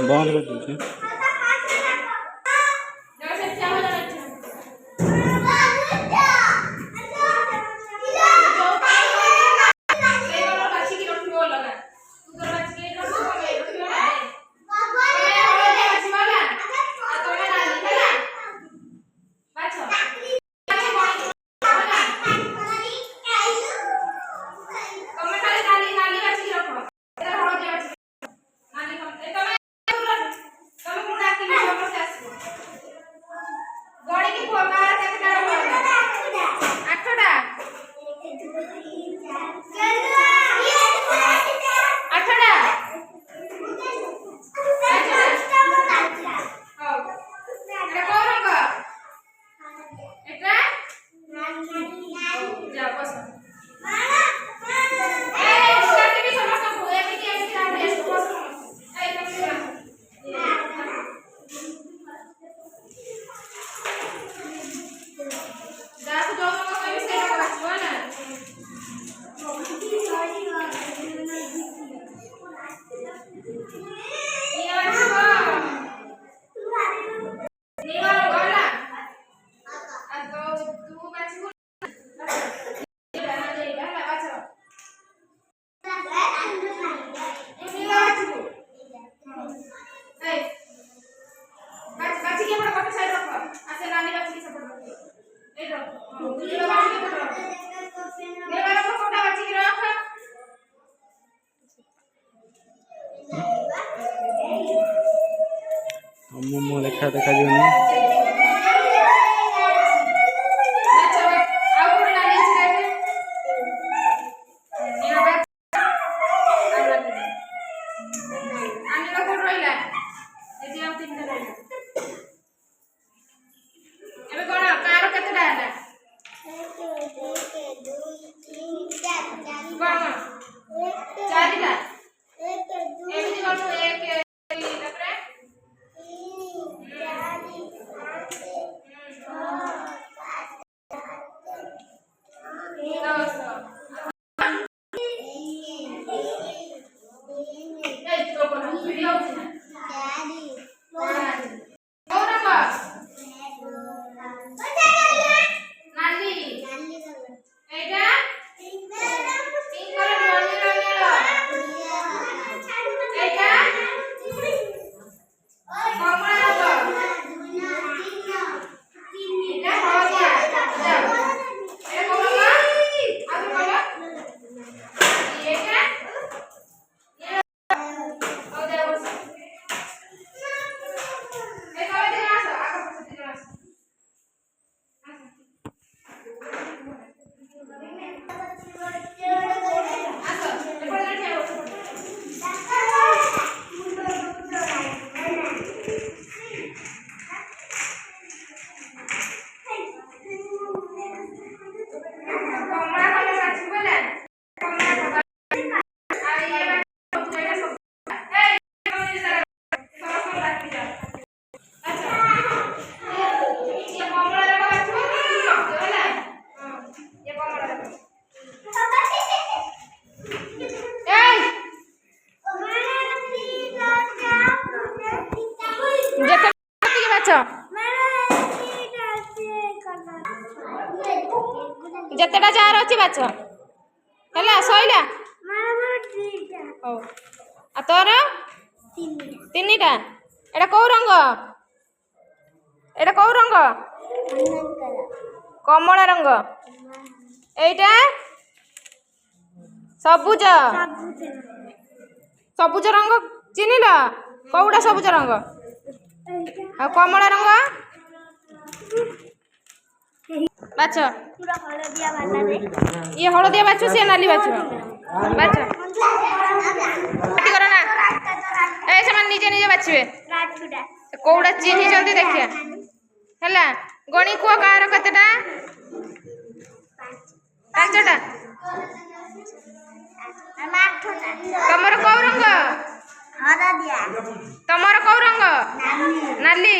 बंद कर दीजिए। मोमो देखा जेतेटा जार अच्छी बाछ है सैला आ तोर तीन टा एटा कौ रंग कमला रंग एटा सबुज सबुज रंग चिन्हिल कौटा सबुज रंग आ कमला रंग बाछ ये हलदिया बाछ से नाली बाछ बाछ करो ना ए से निजे निजे बाछबे कौड़ा चिन्हि जल्दी देखिए हैला गणी को कार कतेटा पांचटा तमर कौ रंग तमर कौ रंग नाली।